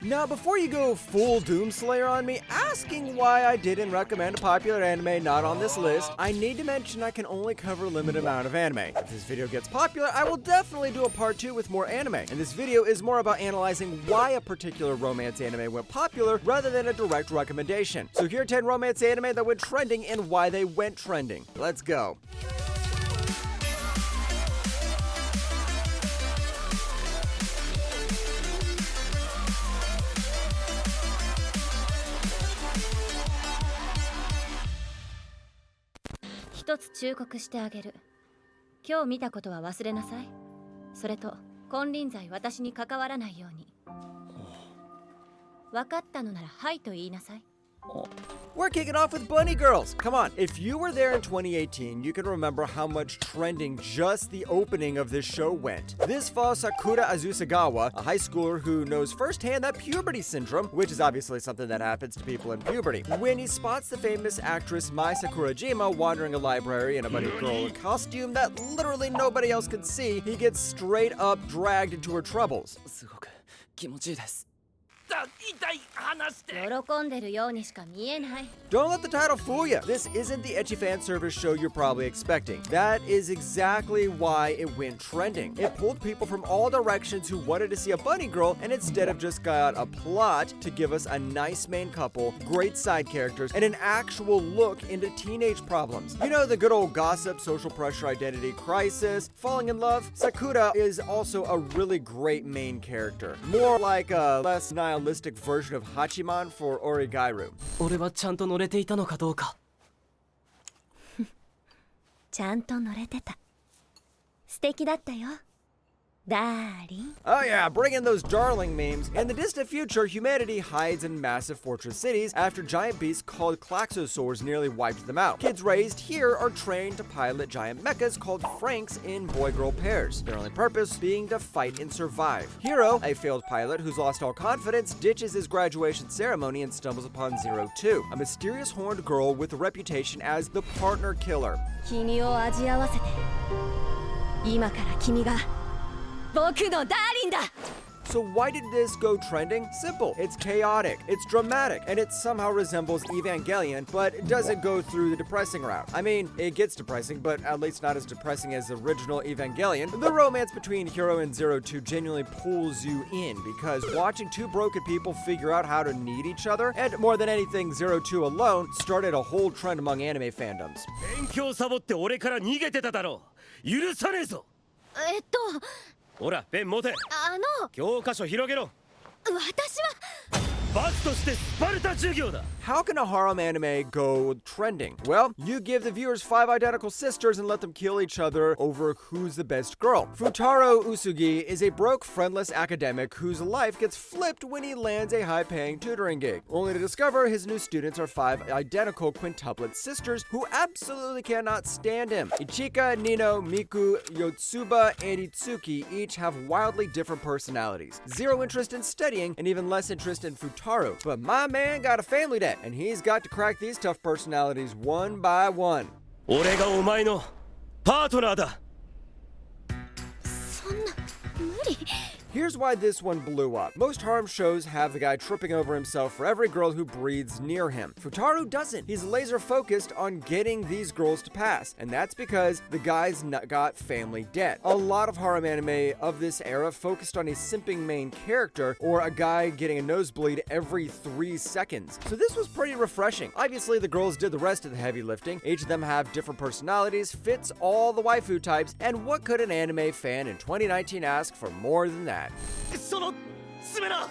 Now, before you go full Doomslayer on me, asking why I didn't recommend a popular anime not on this list, I need to mention I can only cover a limited amount of anime. If this video gets popular, I will definitely do a part 2 with more anime. And this video is more about analyzing why a particular romance anime went popular rather than a direct recommendation. So here are 10 romance anime that went trending and why they went trending. Let's go.一つ忠告してあげる。今日見たことは忘れなさい。それと金輪際私に関わらないように。分かったのならはいと言いなさい。We're kicking off with Bunny Girls. Come on, if you were there in 2018, you can remember how much trending just the opening of this show went. This follows Sakura Azusagawa, a high schooler who knows firsthand that puberty syndrome, which is obviously something that happens to people in puberty. When he spots the famous actress Mai Sakurajima wandering a library in a bunny girl costume that literally nobody else can see, he gets straight up dragged into her troubles. 喜んでるようにしか見えない。 Don't let the title fool you. This isn't the ecchi fan service show you're probably expecting. That is exactly why it went trending. It pulled people from all directions who wanted to see a bunny girl and instead of just got a plot to give us a nice main couple, great side characters, and an actual look into teenage problems. You know, the good old gossip, social pressure, identity crisis, falling in love. Sakura is also a really great main character. More like a less nihilistic version of Hachiman for Origairu. 俺はちゃんと乗れていたのかどうか。ちゃんと乗れてた。素敵だったよ。Darling. Oh yeah, bring in those darling memes. In the distant future, humanity hides in massive fortress cities after giant beasts called klaxosaurs nearly wiped them out. Kids raised here are trained to pilot giant mechas called Franks in boy-girl pairs, their only purpose being to fight and survive. Hiro, a failed pilot who's lost all confidence, ditches his graduation ceremony and stumbles upon 02, a mysterious horned girl with a reputation as the partner killer. 君を味合わせて。今から君が僕のダーリンだ。 So why did this go trending? Simple. It's chaotic, it's dramatic, and it somehow resembles Evangelion, but it doesn't go through the depressing route. I mean, it gets depressing, but at least not as depressing as the original Evangelion. The romance between Hiro and 02 genuinely pulls you in, because watching two broken people figure out how to need each other, and more than anything, 02 alone, started a whole trend among anime fandoms. 勉強サボって俺から逃げてただろう。許さねえぞ。ほら、ペン持て。教科書広げろ。私は。 罰としてスパルタ授業だ。 How can a harem anime go trending? Well, you give the viewers 5 identical sisters and let them kill each other over who's the best girl. Futaro Usugi is a broke, friendless academic whose life gets flipped when he lands a high-paying tutoring gig, only to discover his new students are 5 identical quintuplet sisters who absolutely cannot stand him. Ichika, Nino, Miku, Yotsuba, and Itsuki each have wildly different personalities, zero interest in studying, and even less interest in Futaro. But my man got a family debt, and he's got to crack these tough personalities one by one. 俺がお前のパートナーだ。そんな無理。 Here's why this one blew up. Most harem shows have the guy tripping over himself for every girl who breathes near him. Futaro doesn't. He's laser focused on getting these girls to pass, and that's because the guy's got family debt. A lot of harem anime of this era focused on a simping main character or a guy getting a nosebleed every 3 seconds. So this was pretty refreshing. Obviously, the girls did the rest of the heavy lifting. Each of them have different personalities, fits all the waifu types, and what could an anime fan in 2019 ask for more than that? その爪な。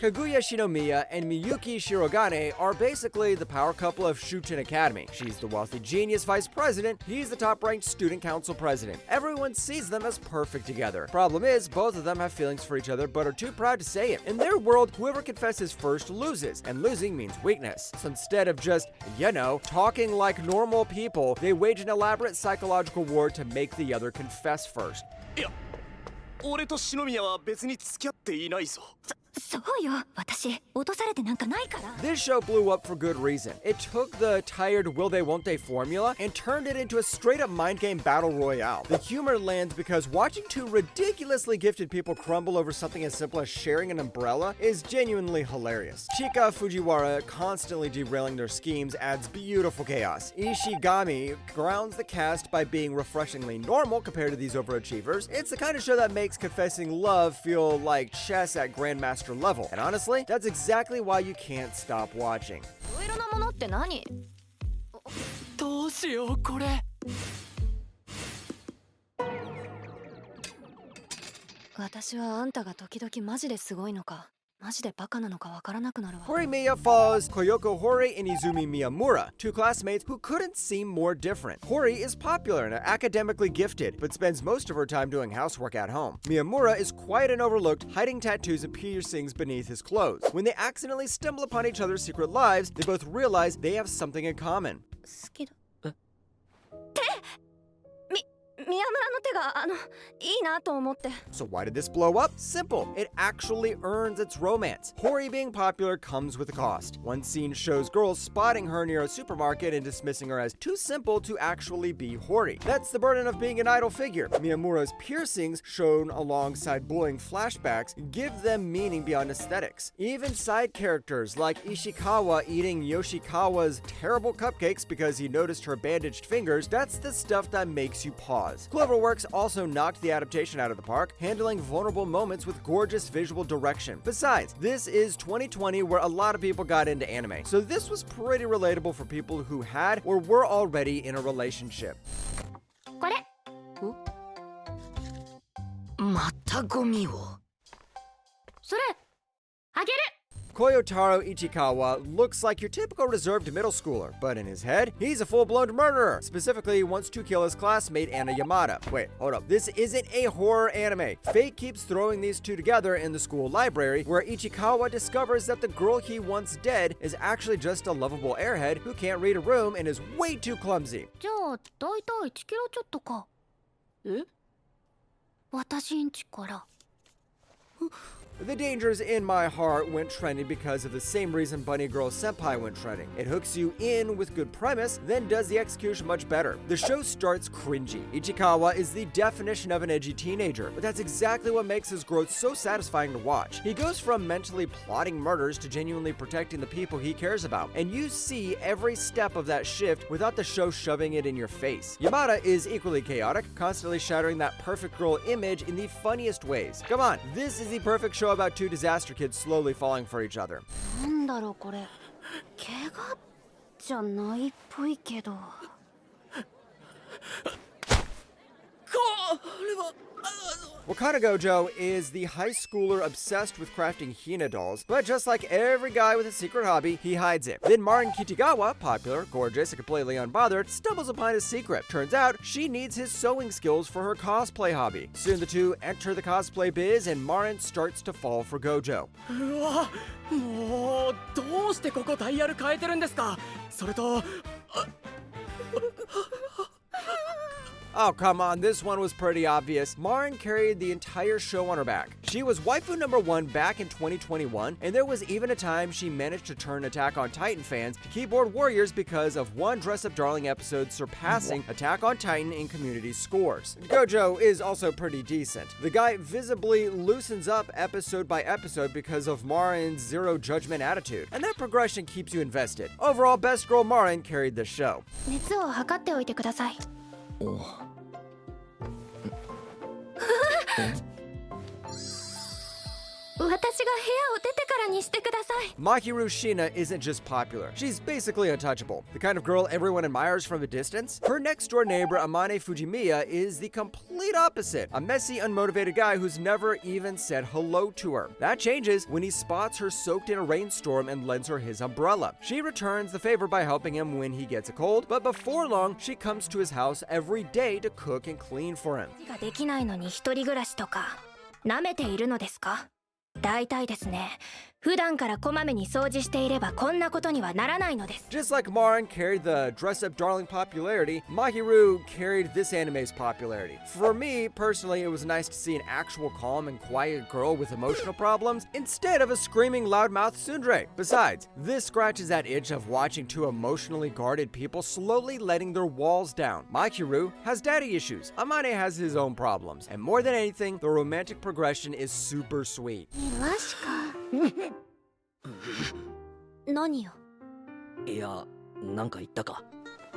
Kaguya Shinomiya and Miyuki Shirogane are basically the power couple of Shuten Academy. She's the wealthy genius vice president, he's the top-ranked student council president. Everyone sees them as perfect together. Problem is, both of them have feelings for each other but are too proud to say it. In their world, whoever confesses first loses, and losing means weakness. So instead of just, talking like normal people, they wage an elaborate psychological war to make the other confess first. いや、俺と篠宮は別に付き合っていないぞ。そうよ、私落とされてなんかないから。 This show blew up for good reason. It took the tired will they won't they formula and turned it into a straight up mind game battle royale. The humor lands because watching two ridiculously gifted people crumble over something as simple as sharing an umbrella is genuinely hilarious. Chika Fujiwara constantly derailing their schemes adds beautiful chaos. Ishigami grounds the cast by being refreshingly normal compared to these overachievers. It's the kind of show that makes confessing love feel like chess at Grandmaster level. And honestly, that's exactly why you can't stop watching. いろいろなものって何？どうしようこれ。私はあんたが時々マジですごいのかマジでバカなのかわからなくなるわ。 Horimiya follows Koyoko Hori and Izumi Miyamura, two classmates who couldn't seem more different. Hori is popular and academically gifted, but spends most of her time doing housework at home. Miyamura is quiet and overlooked, hiding tattoos and piercings beneath his clothes. When they accidentally stumble upon each other's secret lives, they both realize they have something in common. 好きだ。宮村の手がいいなと思って。 So why did this blow up? Simple. It actually earns its romance. Hori being popular comes with a cost. One scene shows girls spotting her near a supermarket and dismissing her as too simple to actually be Hori. That's the burden of being an idol figure. Miyamura's piercings, shown alongside bullying flashbacks, give them meaning beyond aesthetics. Even side characters like Ishikawa eating Yoshikawa's terrible cupcakes because he noticed her bandaged fingers, that's the stuff that makes you pause. Cloverworks also knocked the adaptation out of the park, handling vulnerable moments with gorgeous visual direction. Besides, this is 2020 where a lot of people got into anime, so this was pretty relatable for people who had or were already in a relationship. これ。またゴミを。それあげる。 Koyotaro Ichikawa looks like your typical reserved middle schooler, but in his head, he's a full-blown murderer. Specifically, he wants to kill his classmate Anna Yamada. Wait, hold up. This isn't a horror anime. Fate keeps throwing these two together in the school library, where Ichikawa discovers that the girl he wants dead is actually just a lovable airhead who can't read a room and is way too clumsy. じゃあだいたい1キロちょっとか。え？私んちから。 The Dangers in My Heart went trending because of the same reason Bunny Girl Senpai went trending. It hooks you in with good premise, then does the execution much better. The show starts cringy. Ichikawa is the definition of an edgy teenager, but that's exactly what makes his growth so satisfying to watch. He goes from mentally plotting murders to genuinely protecting the people he cares about, and you see every step of that shift without the show shoving it in your face. Yamada is equally chaotic, constantly shattering that perfect girl image in the funniest ways. Come on, this is the perfect show about two disaster kids slowly falling for each other. なんだろうこれ。怪我じゃないっぽいけど。Wakata Gojo is the high schooler obsessed with crafting Hina dolls, but just like every guy with a secret hobby, he hides it. Then Marin Kitagawa, popular, gorgeous, and completely unbothered, stumbles upon his secret. Turns out, she needs his sewing skills for her cosplay hobby. Soon the two enter the cosplay biz, and Marin starts to fall for Gojo. うわ、もうどうしてここダイヤル変えてるんですか。それと。Oh, come on, this one was pretty obvious. Marin carried the entire show on her back. She was waifu number 1 back in 2021, and there was even a time she managed to turn Attack on Titan fans to keyboard warriors because of one dress-up darling episode surpassing Attack on Titan in community scores. Gojo is also pretty decent. The guy visibly loosens up episode by episode because of Marin's zero judgment attitude, and that progression keeps you invested. Overall, Best Girl Marin carried the show. 熱を測っておいてください。私が部屋を出てからにしてください。 Mahiru Shina isn't just popular. She's basically untouchable. The kind of girl everyone admires from a distance. Her next-door neighbor, Amane Fujimiya, is the complete opposite. A messy, unmotivated guy who's never even said hello to her. That changes when he spots her soaked in a rainstorm and lends her his umbrella. She returns the favor by helping him when he gets a cold, but before long, she comes to his house every day to cook and clean for him. ができないのに一人暮らしとか舐めているのですか？大体ですね、普段からこまめに掃除していればこんなことにはならないのです。 Just like Marin carried the dress-up darling popularity, Mahiru carried this anime's popularity. For me, personally, it was nice to see an actual calm and quiet girl with emotional problems instead of a screaming loudmouth tsundere. Besides, this scratches that itch of watching two emotionally guarded people slowly letting their walls down. Mahiru has daddy issues, Amane has his own problems, and more than anything, the romantic progression is super sweet. マジか。何よ。いや、なんか言ったか。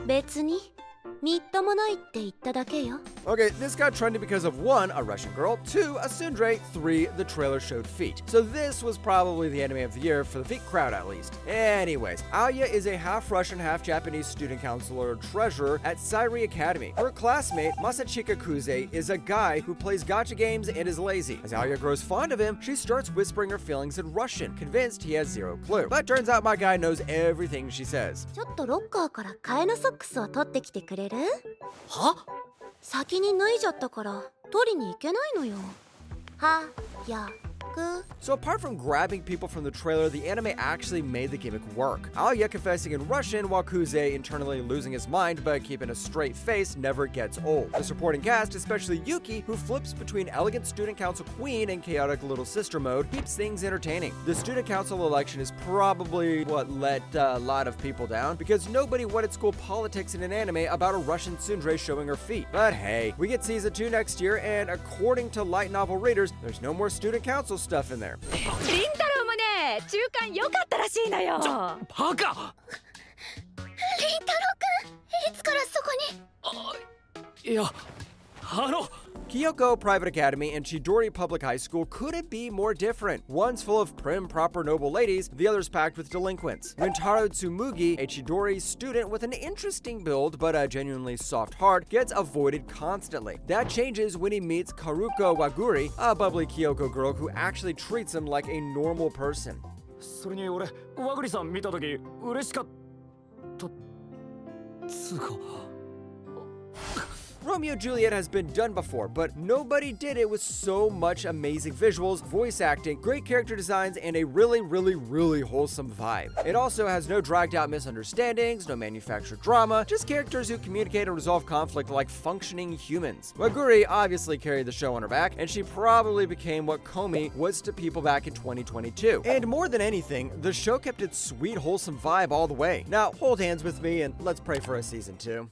別に。みっともないって言っただけよ。 Okay, this got trending because of 1, a Russian girl, 2, a tsundere, 3, the trailer showed feet. So this was probably the anime of the year for the feet crowd at least. Anyways, Aoya is a half Russian, half Japanese student counselor treasurer at Sairi Academy. Her classmate, Masachika Kuze, is a guy who plays gacha games and is lazy. As Aoya grows fond of him, she starts whispering her feelings in Russian, convinced he has zero clue. But turns out my guy knows everything she says. ちょっとロッカーから替えのソックスを取ってきてくれる？は？先に脱いじゃったから取りに行けないのよ。はやく。 So apart from grabbing people from the trailer, the anime actually made the gimmick work. Aoya confessing in Russian while Kuze internally losing his mind but keeping a straight face never gets old. The supporting cast, especially Yuki, who flips between elegant student council queen and chaotic little sister mode, keeps things entertaining. The student council election is probably what let a lot of people down because nobody wanted school politics in an anime about a Russian tsundere showing her feet. But hey, we get season 2 next year, and according to light novel readers, there's no more student council stuff in there. りんたろうもね、中間良かったらしいのよ。バカ！りんたろうくん、いつからそこに？いや、Kyoko Private Academy and Chidori Public High School couldn't be more different. One's full of prim, proper, noble ladies, the other's packed with delinquents. Rintaro Tsumugi, a Chidori student with an interesting build but a genuinely soft heart, gets avoided constantly. That changes when he meets Karuko Waguri, a bubbly Kyoko girl who actually treats him like a normal person. それに俺、和栗さん見たとき嬉しかったつうか。 Romeo and Juliet has been done before, but nobody did it with so much amazing visuals, voice acting, great character designs, and a really, really, really wholesome vibe. It also has no dragged out misunderstandings, no manufactured drama, just characters who communicate and resolve conflict like functioning humans. Waguri obviously carried the show on her back, and she probably became what Komi was to people back in 2022. And more than anything, the show kept its sweet, wholesome vibe all the way. Now, hold hands with me and let's pray for a season 2.